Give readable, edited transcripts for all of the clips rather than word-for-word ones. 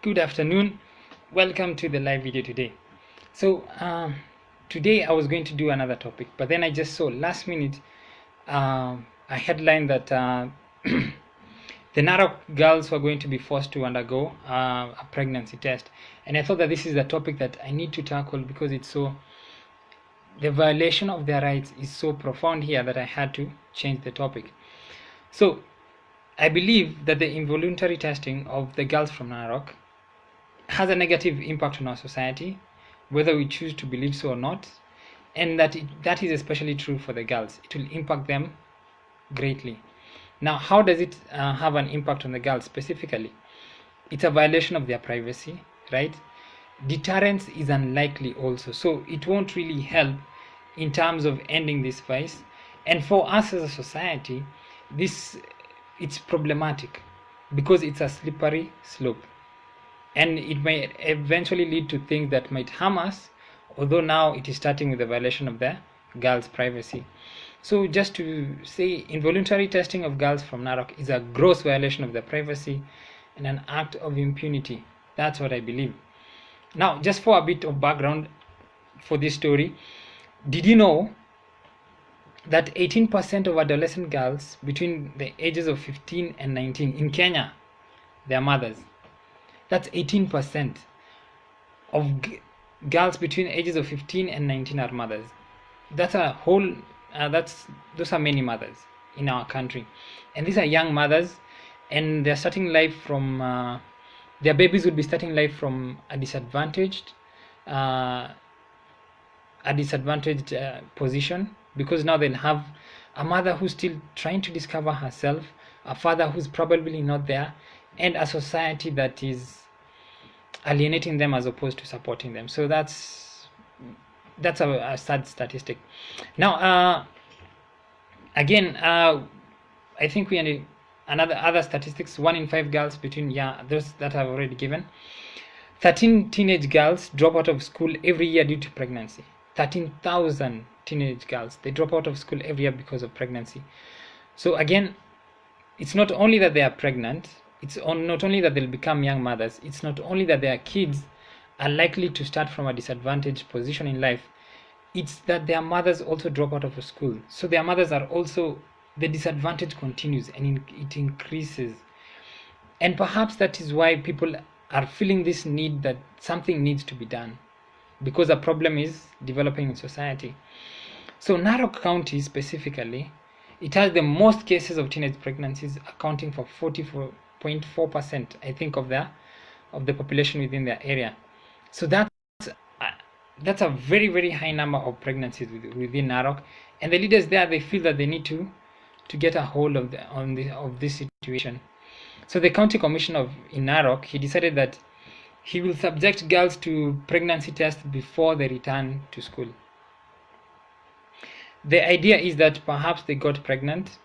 Good afternoon. Welcome to the live video today. So today I was going to do another topic, but then I just saw last minute a headline that the Narok girls were going to be forced to undergo a pregnancy test, and I thought that this is a topic that I need to tackle because the violation of their rights is so profound here that I had to change the topic. So I believe that the involuntary testing of the girls from Narok has a negative impact on our society, whether we choose to believe so or not, and that is especially true for the girls. It will impact them greatly. Now, how does it have an impact on the girls specifically? It's a violation of their privacy, right? Deterrence is unlikely also, so it won't really help in terms of ending this vice. And for us as a society, it's problematic because it's a slippery slope, and it may eventually lead to things that might harm us, although now it is starting with the violation of the girls' privacy. So just to say, involuntary testing of girls from Narok is a gross violation of their privacy and an act of impunity. That's what I believe. Now, just for a bit of background for this story, did you know that 18% of adolescent girls between the ages of 15 and 19 in Kenya, they are mothers? That's 18% of girls between ages of 15 and 19 are mothers. That's a whole, those are many mothers in our country. And these are young mothers, and they're starting life from, their babies will be starting life from a disadvantaged position, because now they'll have a mother who's still trying to discover herself, a father who's probably not there, and a society that is alienating them as opposed to supporting them. So that's a sad statistic. Now, again, I think we need other statistics. 1 in 5 girls between those that I've already given. 13 teenage girls drop out of school every year due to pregnancy. 13,000 teenage girls, they drop out of school every year because of pregnancy. So again, it's not only that they are pregnant, it's not only that they'll become young mothers, it's not only that their kids are likely to start from a disadvantaged position in life, it's that their mothers also drop out of school. So their mothers are also, the disadvantage continues and it increases. And perhaps that is why people are feeling this need that something needs to be done, because a problem is developing in society. So Narok County specifically, it has the most cases of teenage pregnancies, accounting for 44.4%, I think, of the population within their area. So that's a very, very high number of pregnancies within Narok, and the leaders there, they feel that they need to get a hold of this situation. So the county commissioner in Narok, he decided that he will subject girls to pregnancy tests before they return to school. The idea is that perhaps they got pregnant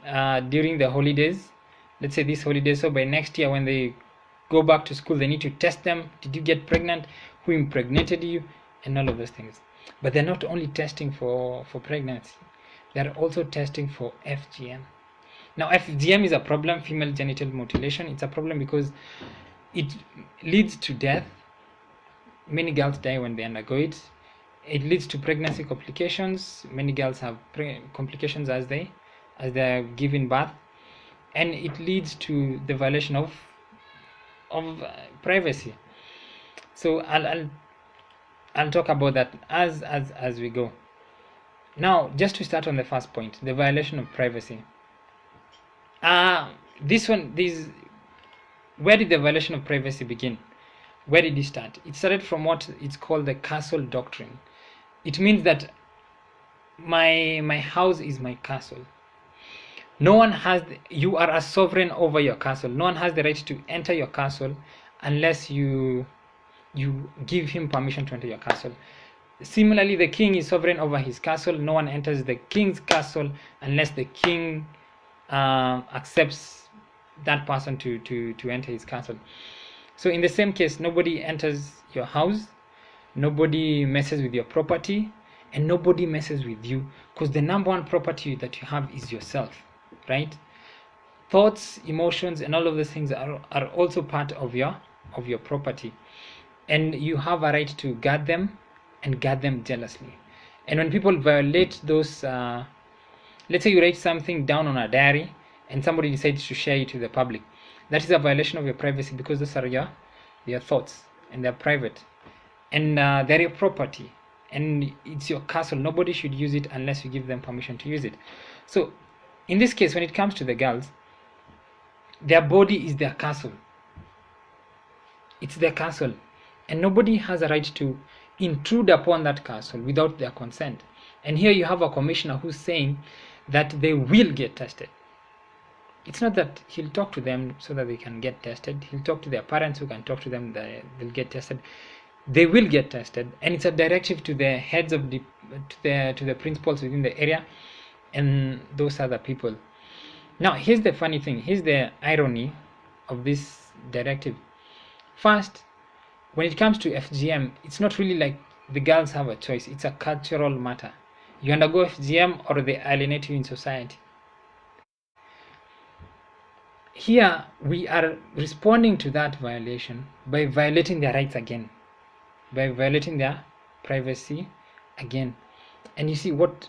during the holidays, let's say this holiday, so by next year when they go back to school, they need to test them. Did you get pregnant? Who impregnated you? And all of those things. But they're not only testing for pregnancy, they're also testing for FGM. Now, FGM is a problem, female genital mutilation. It's a problem because it leads to death. Many girls die when they undergo it. It leads to pregnancy complications. Many girls have complications as they're giving birth, and it leads to the violation of privacy. So I'll talk about that as we go. Now, just to start on the first point, the violation of privacy. Where did the violation of privacy begin? Where did it start? It started from what is called the castle doctrine. It means that my house is my castle. No one has, you are a sovereign over your castle. No one has the right to enter your castle unless you give him permission to enter your castle. Similarly, the king is sovereign over his castle. No one enters the king's castle unless the king accepts that person to enter his castle. So in the same case, nobody enters your house, nobody messes with your property, and nobody messes with you, because the number one property that you have is yourself, right? Thoughts, emotions, and all of those things are also part of your of your property, and you have a right to guard them and guard them jealously. And when people violate those, let's say you write something down on a diary and somebody decides to share it to the public, that is a violation of your privacy, because those are your thoughts and they're private, and they're your property, and it's your castle. Nobody should use it unless you give them permission to use it. So in this case, when it comes to the girls, their body is their castle. It's their castle, and nobody has a right to intrude upon that castle without their consent. And here you have a commissioner who's saying that they will get tested. It's not that he'll talk to them so that they can get tested. He'll talk to their parents who can talk to them that they'll get tested. They will get tested, and it's a directive to the heads of to the principals within the area and those other people. Now here's the funny thing, here's the irony of this directive. First, when it comes to FGM, it's not really like the girls have a choice. It's a cultural matter. You undergo FGM or they alienate you in society. Here we are responding to that violation by violating their rights again, by violating their privacy again. And you see, what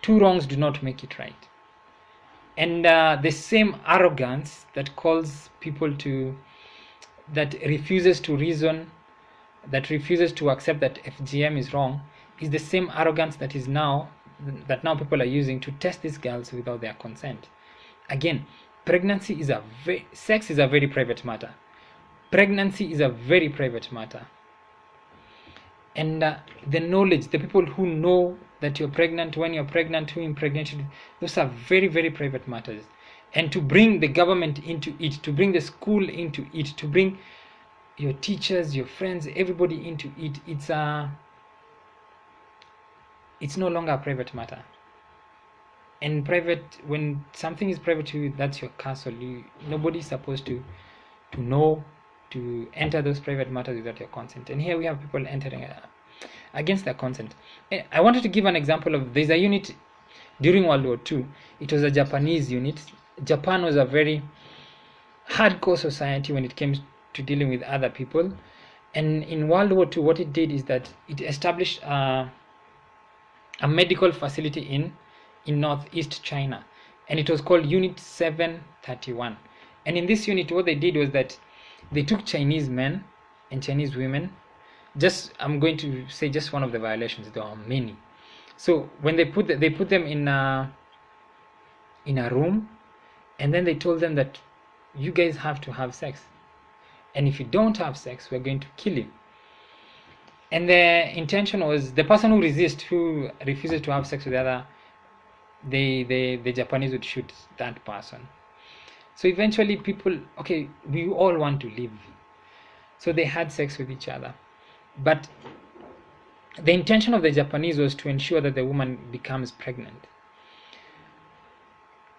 two wrongs do not make it right. And the same arrogance that calls people to, that refuses to reason, that refuses to accept that FGM is wrong, is the same arrogance that is now people are using to test these girls without their consent. Again, pregnancy is sex is a very private matter. Pregnancy is a very private matter. And the knowledge, the people who know that you're pregnant, when you're pregnant, who impregnated, those are very, very private matters. And to bring the government into it, to bring the school into it, to bring your teachers, your friends, everybody into it, it's no longer a private matter. And private, when something is private to you, that's your castle. Nobody's supposed to know, to enter those private matters without your consent. And here we have people entering against their consent. I wanted to give an example of, there's a unit during World War II. It was a Japanese unit. Japan was a very hardcore society when it came to dealing with other people. And in World War II, what it did is that it established a medical facility in northeast China, and it was called Unit 731. And in this unit, what they did was that they took Chinese men and Chinese women. I'm going to say just one of the violations. There are many. So when they put them in a room, and then they told them that you guys have to have sex, and if you don't have sex, we're going to kill you. And the intention was the person who refuses to have sex with the other, the Japanese would shoot that person. So eventually people, okay, we all want to live. So they had sex with each other. But the intention of the Japanese was to ensure that the woman becomes pregnant.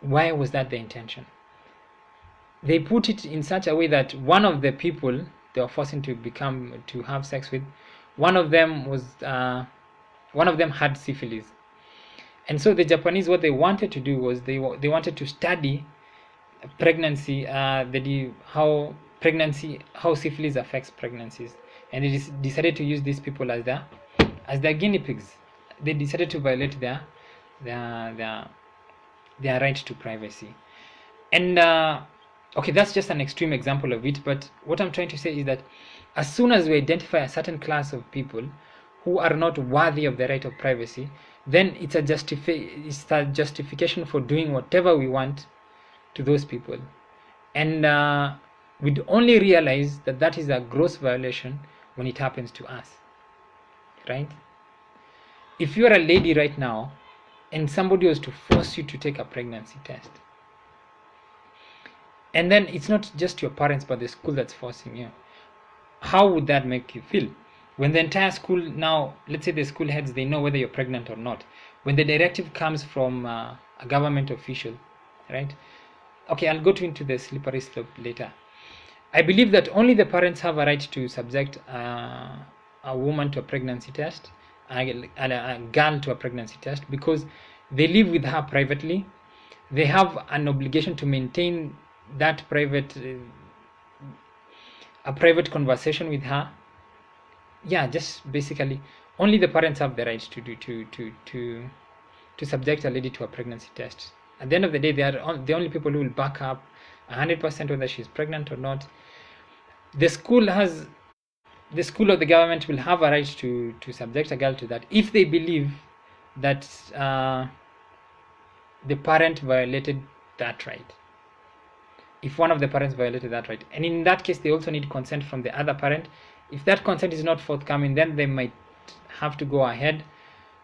Why was that the intention? They put it in such a way that one of the people they were forcing to have sex with, one of them had syphilis. And so the Japanese, what they wanted to do was they wanted to study pregnancy, how syphilis affects pregnancies, and they decided to use these people as their guinea pigs. They decided to violate their right to privacy. And okay, that's just an extreme example of it, but what I'm trying to say is that as soon as we identify a certain class of people who are not worthy of the right of privacy, then it's a justification for doing whatever we want to those people. And we'd only realize that that is a gross violation when it happens to us, right? If you're a lady right now and somebody was to force you to take a pregnancy test, and then it's not just your parents but the school that's forcing you, how would that make you feel? When the entire school now, let's say the school heads, they know whether you're pregnant or not. When the directive comes from a government official, right? Okay, I'll go into the slippery slope later. I believe that only the parents have a right to subject a woman to a pregnancy test, a girl to a pregnancy test, because they live with her privately. They have an obligation to maintain that private a private conversation with her. Yeah, just basically only the parents have the right to subject a lady to a pregnancy test. At the end of the day, they are the only people who will back up 100% whether she's pregnant or not. The school or the government will have a right to subject a girl to that if they believe that the parent violated that right. If one of the parents violated that right, and in that case they also need consent from the other parent. If that consent is not forthcoming, then they might have to go ahead,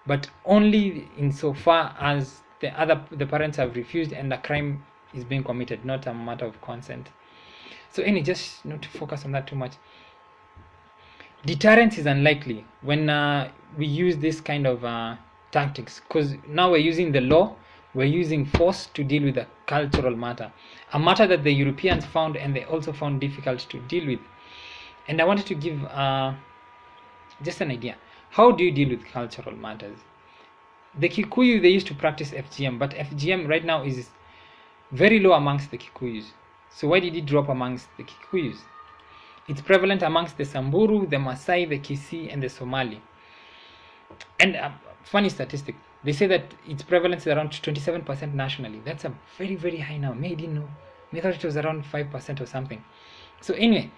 but only insofar as the parents have refused and a crime is being committed, not a matter of consent. So just not to focus on that too much. Deterrence is unlikely when we use this kind of tactics, because now we're using the law, we're using force to deal with a cultural matter, a matter that the Europeans found and they also found difficult to deal with. And I wanted to give just an idea. How do you deal with cultural matters? The Kikuyu, they used to practice FGM, but FGM right now is very low amongst the Kikuyus. So why did it drop amongst the Kikuyus? It's prevalent amongst the Samburu, the Maasai, the Kisii, and the Somali. And funny statistic, they say that its prevalence is around 27% nationally. That's a very, very high now. May I didn't know. I thought it was around 5% or something. So anyway,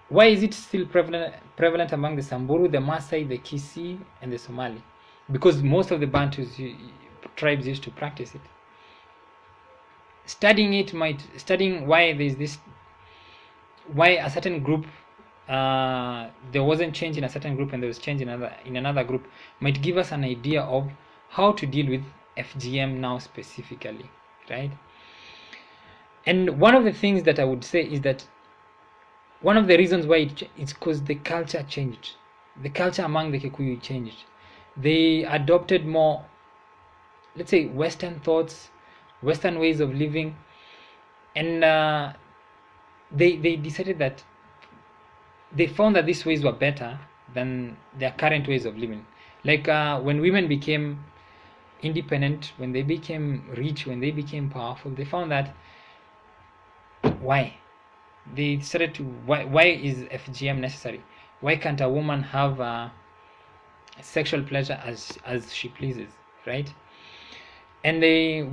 why is it still prevalent among the Samburu, the Maasai, the Kisii, and the Somali? Because most of the Bantu tribes used to practice it. Studying why there's this, why a certain group there wasn't change in a certain group and there was change in another group might give us an idea of how to deal with FGM now specifically, right? And one of the things that I would say is that one of the reasons why it's because the culture changed. The culture among the Kikuyu changed. They adopted more, let's say, Western thoughts, Western ways of living, and they decided that they found that these ways were better than their current ways of living. Like when women became independent, when they became rich, when they became powerful, they found that why? They started to, why is FGM necessary? Why can't a woman have sexual pleasure as she pleases, right? And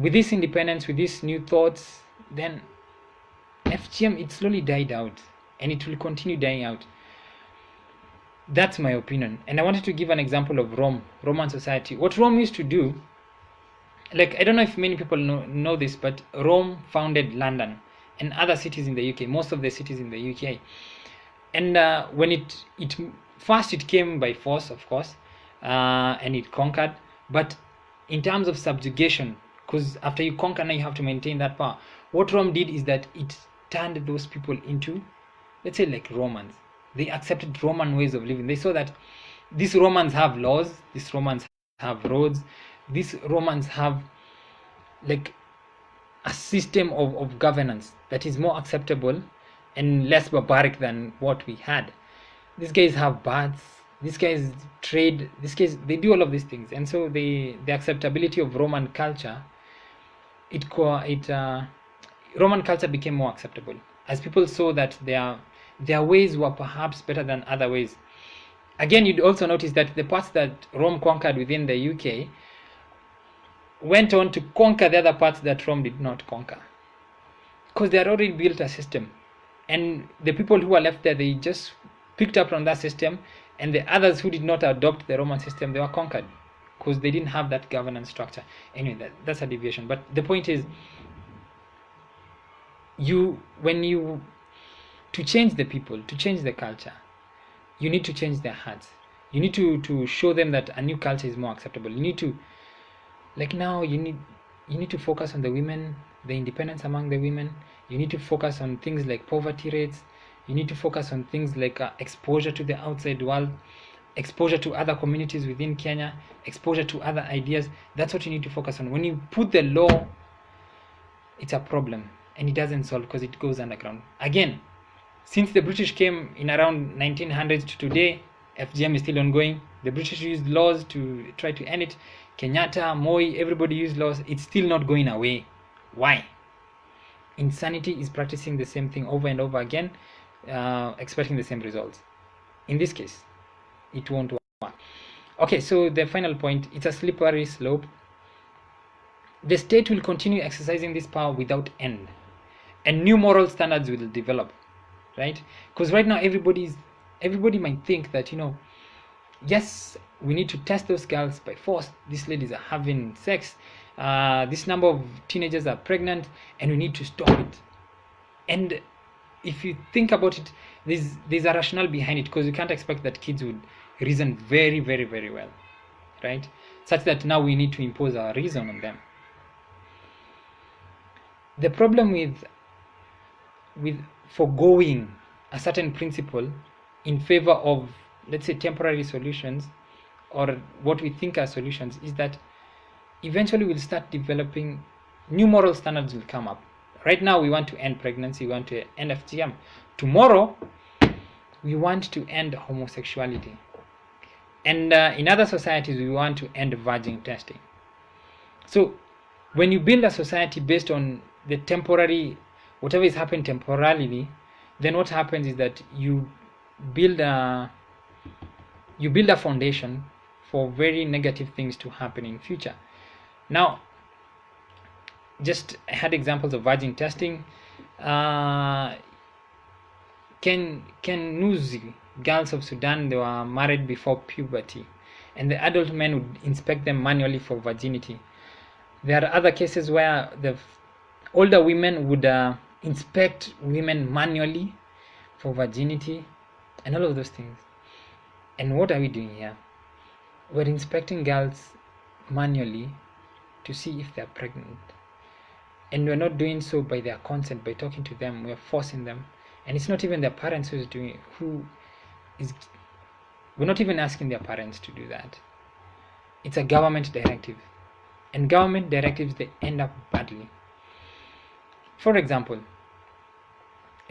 with this independence, with these new thoughts, then FGM, it slowly died out, and it will continue dying out. That's my opinion. And I wanted to give an example of Roman society. What Rome used to do, like, I don't know if many people know this, but Rome founded London and other cities in the UK, most of the cities in the UK. And when it first it came by force, of course, and it conquered. But in terms of subjugation, because after you conquer, now you have to maintain that power. What Rome did is that it turned those people into, let's say, like Romans. They accepted Roman ways of living. They saw that these Romans have laws, these Romans have roads, these Romans have like a system of governance that is more acceptable and less barbaric than what we had. These guys have baths, these guys trade, these guys, they do all of these things. And so the acceptability of Roman culture, Roman culture became more acceptable as people saw that their ways were perhaps better than other ways. Again, you'd also notice that the parts that Rome conquered within the UK went on to conquer the other parts that Rome did not conquer, because they had already built a system, and the people who were left there, they just picked up on that system, and the others who did not adopt the Roman system, they were conquered because they didn't have that governance structure. Anyway, that's a deviation, but the point is, to change the people, to change the culture, you need to change their hearts. You need to show them that a new culture is more acceptable. You need to, like now, you need to focus on the women, the independence among the women. You need to focus on things like poverty rates. You need to focus on things like exposure to the outside world, exposure to other communities within Kenya, exposure to other ideas. That's what you need to focus on. When you put the law, it's a problem, and it doesn't solve because it goes underground. Again, since the British came in around 1900s to today, FGM is still ongoing. The British used laws to try to end it. Kenyatta, Moi, everybody used laws. It's still not going away. Why? Insanity is practicing the same thing over and over again. expecting the same results. In this case, it won't work. Okay, so the final point, it's a slippery slope. The state will continue exercising this power without end, and new moral standards will develop, right? Because right now everybody might think that, you know, yes, we need to test those girls by force. These ladies are having sex. This number of teenagers are pregnant, and we need to stop it. And if you think about it, there's a rationale behind it, because you can't expect that kids would reason very, very, very well, right? Such that now we need to impose our reason on them. The problem with foregoing a certain principle in favor of, let's say, temporary solutions, or what we think are solutions, is that eventually we'll start developing new moral standards will come up. Right now we want to end pregnancy, we want to end FGM. Tomorrow we want to end homosexuality. And in other societies we want to end virgin testing. So when you build a society based on the temporary, whatever is happening temporarily, then what happens is that you build a foundation for very negative things to happen in future. Now, just I had examples of virgin testing. Nuzi, girls of Sudan, they were married before puberty, and the adult men would inspect them manually for virginity. There are other cases where the older women would inspect women manually for virginity, and all of those things. And what are we doing here? We're inspecting girls manually to see if they're pregnant. And we're not doing so by their consent, by talking to them. We're forcing them. And it's not even their parents who's doing it. We're not even asking their parents to do that. It's a government directive. And government directives, they end up badly. For example,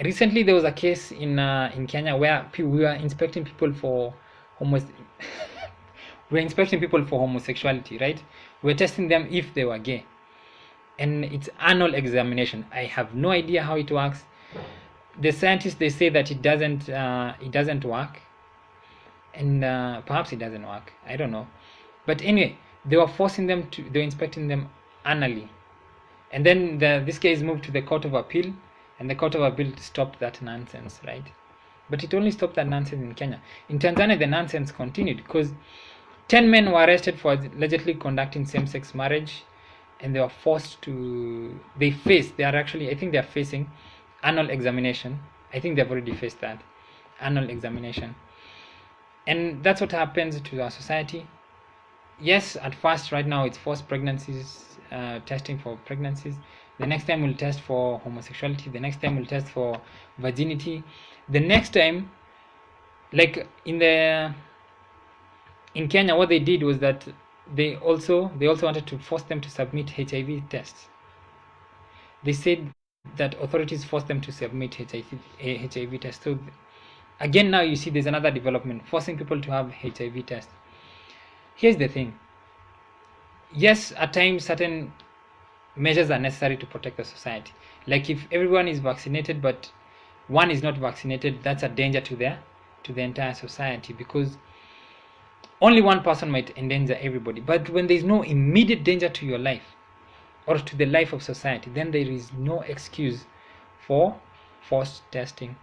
recently there was a case in Kenya where we were inspecting people for homosexuality, right? We're testing them if they were gay. And it's annual examination. I have no idea how it works. The scientists, they say that it doesn't work, and perhaps it doesn't work. I don't know. But anyway, they were inspecting them annually, and then this case moved to the Court of Appeal, and the Court of Appeal stopped that nonsense, right? But it only stopped that nonsense in Kenya. In Tanzania, the nonsense continued, because 10 men were arrested for allegedly conducting same-sex marriage, and they were forced to. I think they are facing annual examination. I think they've already faced that annual examination. And that's what happens to our society. Yes, at first, right now, it's forced pregnancies, testing for pregnancies. The next time we'll test for homosexuality. The next time we'll test for virginity. The next time, like in Kenya, what they did was that they also wanted to force them to submit HIV tests. They said that authorities forced them to submit HIV tests. So again, now you see there's another development, forcing people to have HIV tests. Here's the thing. Yes, at times certain measures are necessary to protect the society. Like if everyone is vaccinated but one is not vaccinated, that's a danger to the entire society, because only one person might endanger everybody. But when there is no immediate danger to your life or to the life of society, then there is no excuse for forced testing.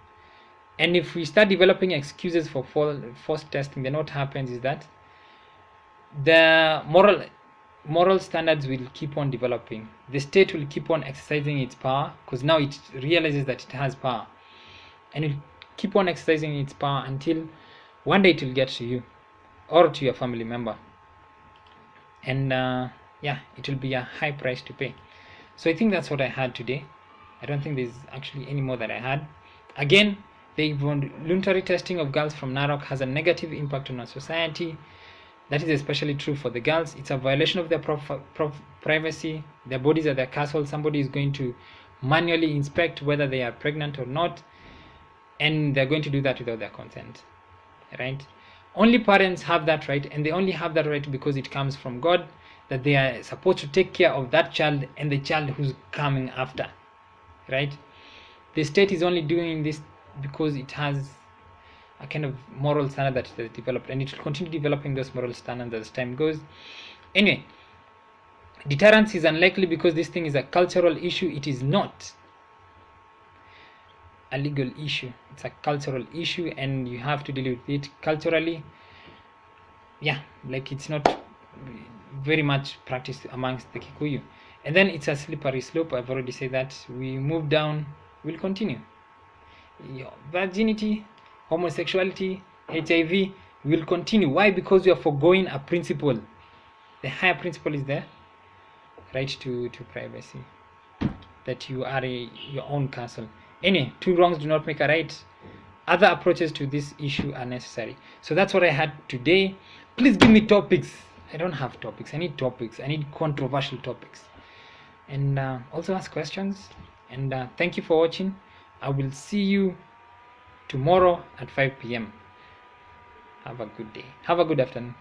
And if we start developing excuses for forced testing, then what happens is that the moral standards will keep on developing. The state will keep on exercising its power, because now it realizes that it has power, and it will keep on exercising its power until one day it will get to you or to your family member. And yeah, it will be a high price to pay. So I think that's what I had today. I don't think there's actually any more that I had. Again, the involuntary testing of girls from Narok has a negative impact on our society. That is especially true for the girls. It's a violation of their privacy. Their bodies are their castle. Somebody is going to manually inspect whether they are pregnant or not, and they're going to do that without their consent, right? Only parents have that right, and they only have that right because it comes from God, that they are supposed to take care of that child and the child who's coming after, right? The state is only doing this because it has a kind of moral standard that it has developed, and it will continue developing those moral standards as time goes. Anyway, deterrence is unlikely because this thing is a cultural issue. It is not a legal issue. It's a cultural issue, and you have to deal with it culturally. Yeah, like it's not very much practiced amongst the Kikuyu. And then it's a slippery slope. I've already said that. We move down, we'll continue. Virginity, homosexuality, HIV will continue. Why? Because we are foregoing a principle. The higher principle is the right to privacy, that you are your own castle. Anyway, two wrongs do not make a right. Other approaches to this issue are necessary. So that's what I had today. Please give me topics. I don't have topics. I need topics. I need controversial topics. And also ask questions. And thank you for watching. I will see you tomorrow at 5 p.m. Have a good day. Have a good afternoon.